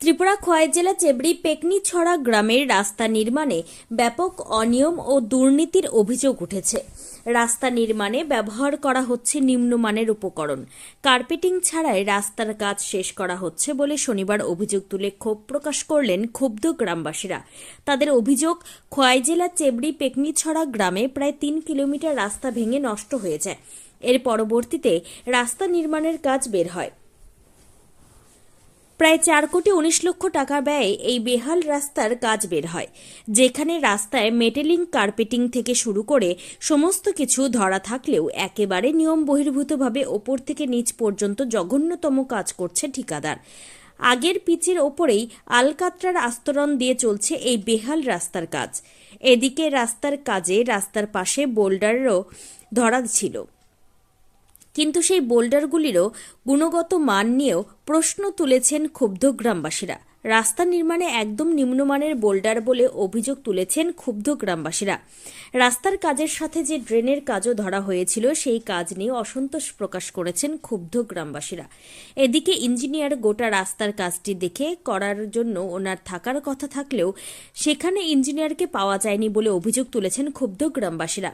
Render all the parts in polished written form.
ত্রিপুরা খোয়াই জেলা চেবড়ি পেকনিছড়া গ্রামের রাস্তা নির্মাণে ব্যাপক অনিয়ম ও দুর্নীতির অভিযোগ উঠেছে। রাস্তা নির্মাণে ব্যবহার করা হচ্ছে নিম্নমানের উপকরণ, কার্পেটিং ছাড়াই রাস্তার কাজ শেষ করা হচ্ছে বলে শনিবার অভিযোগ তুলে ক্ষোভ প্রকাশ করলেন ক্ষুব্ধ গ্রামবাসীরা। তাদের অভিযোগ, খোয়াই জেলা চেবড়ি পেকনিছড়া গ্রামে প্রায় 3 কিলোমিটার রাস্তা ভেঙে নষ্ট হয়ে যায়। এর পরবর্তীতে রাস্তা নির্মাণের কাজ বের হয়। প্রায় 4,19,00,000 টাকা ব্যয়ে এই বেহাল রাস্তার কাজ বের হয়, যেখানে রাস্তায় মেটেলিং, কার্পেটিং থেকে শুরু করে সমস্ত কিছু ধরা থাকলেও একেবারে নিয়ম বহির্ভূতভাবে ওপর থেকে নিচ পর্যন্ত জঘন্যতম কাজ করছে ঠিকাদার। আগের পিচের ওপরেই আলকাতরার আস্তরণ দিয়ে চলছে এই বেহাল রাস্তার কাজ। এদিকে রাস্তার কাজে রাস্তার পাশে বোল্ডারও ধরা ছিল, কিন্তু সেই বোল্ডারগুলিরও গুণগত মান নিয়েও প্রশ্ন তুলেছেন ক্ষুব্ধ গ্রামবাসীরা। রাস্তা নির্মাণে একদম নিম্নমানের বোল্ডার বলে অভিযোগ তুলেছেন ক্ষুব্ধ গ্রামবাসীরা। রাস্তার কাজের সাথে যে ড্রেনের কাজও ধরা হয়েছিল, সেই কাজ নিয়ে অসন্তোষ প্রকাশ করেছেন ক্ষুব্ধ গ্রামবাসীরা। এদিকে ইঞ্জিনিয়ার গোটা রাস্তার কাজটি দেখে করার জন্য ওনার থাকার কথা থাকলেও সেখানে ইঞ্জিনিয়ারকে পাওয়া যায়নি বলে অভিযোগ তুলেছেন ক্ষুব্ধ গ্রামবাসীরা।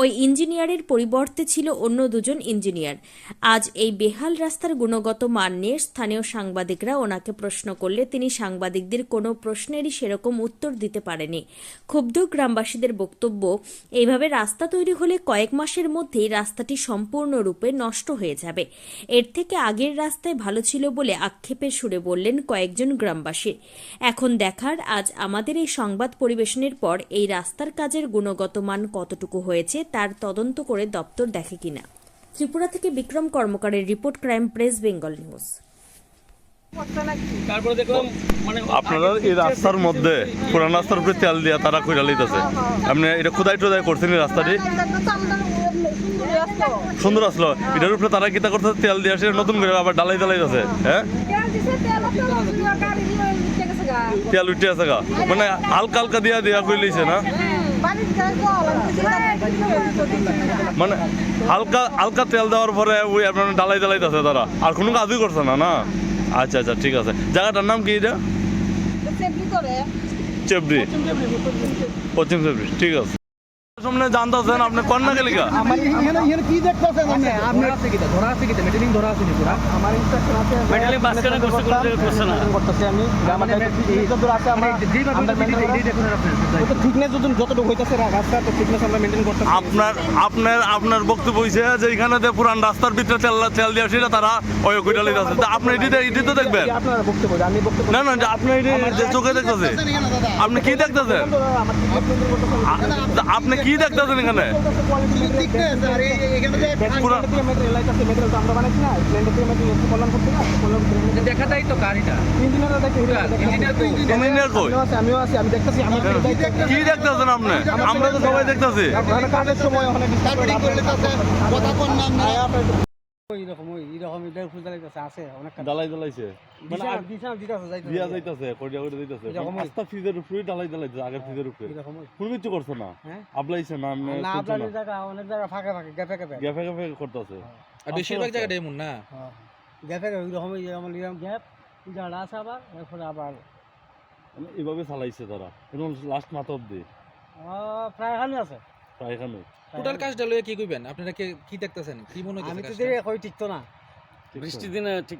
ওই ইঞ্জিনিয়ারের পরিবর্তে ছিল অন্য 2 জন ইঞ্জিনিয়ার। আজ এই বেহাল রাস্তার গুণগত মান নিয়ে স্থানীয় সাংবাদিকরা ওনাকে প্রশ্ন করলে তিনি সাংবাদিকদের কোনো প্রশ্নেরই সেরকম উত্তর দিতে পারেনি। ক্ষুব্ধ গ্রামবাসীদের বক্তব্য, এইভাবে রাস্তা তৈরি হলে কয়েক মাসের মধ্যেই রাস্তাটি সম্পূর্ণরূপে নষ্ট হয়ে যাবে। এর থেকে আগের রাস্তায় ভালো ছিল বলে আক্ষেপের সুরে বললেন কয়েকজন গ্রামবাসী। এখন দেখার, আজ আমাদের এই সংবাদ পরিবেশনের পর এই রাস্তার কাজের গুণগত মান কতটুকু হয়েছে তার তদন্ত করে দপ্তর দেখে কিনা। ত্রিপুরা থেকে বিক্রম কর্মকারের report, crime press, Bengal news. আপনারা এই রাস্তার মধ্যে পুরান রাস্তার উপরে তেল দিয়া তারা কইরা লইতেছে। আপনি এটা খোদাই টোদাই করছেন এই রাস্তাটি সুন্দর আসলো, এটার উপরে তারা কিতা করতেছে, তেল দিয়ে আসে নতুন করে আবার ডালাই দিতেছে। হ্যাঁ, তেল উঠে আছে গা, মানে হালকা হালকা দিয়া দিয়া করে লইছে না, মানে হালকা হালকা তেল দেওয়ার পরে ওই আপনার ডালাই দিতেছে তারা, আর কোনো কাজই করছে না। না, আচ্ছা আচ্ছা, ঠিক আছে। জায়গাটার নাম কি এটা? চেবড়ি, পশ্চিম চেবড়ি, ঠিক আছে। সামনে জানতেছেন আপনি কন্যা গেলিকা কি দেখতেছেন আপনি আছে কি ধরা আছে কি মেটেলিং ধরা আছে কি পুরা আমার ইনস্ট্রাকশন আছে মেটেলিং বাস কেন করতে না করতেছে আমি আমাদের এই যত আছে আমরা যেভাবে এই দেখুন আপনারা তো ঠিকনেস যতটুকু হইতাছে রাস্তা তো ঠিকনেস আমরা মেইনটেইন করতেছি। আপনার বক্তব্য হইছে যে এখানে যে পুরান রাস্তার ভিতরে তেল দিয়ে সেটা তারা ওই কইটা লইতাছে। তা আপনি এটি তো দেখবেন, আপনারা বক্তব্য আমি বক্তব্য না না, আপনি এটি যে চোখে দেখতেছে, আপনি কি দেখতেছেন? আপনি কি দেখতেছেন এখানে? দেখা যায় তো গাড়িটা আমিও আছি, আমি দেখতেছি। কি দেখতেছেন আপনি? আমরা তো সবাই দেখতেছি। কাজের সময় বেশিরভাগ জায়গাটা এমন না, এভাবে চালাইছে তারা লাস্ট মাথা অব্দি প্রায় এখানে আছে। টোটাল কাজটা লয়ে কি কইবেন? আপনারা কি দেখতেছেন, কি মনে হচ্ছে? আমি তো ঠিক তো না, বৃষ্টির দিনে ঠিক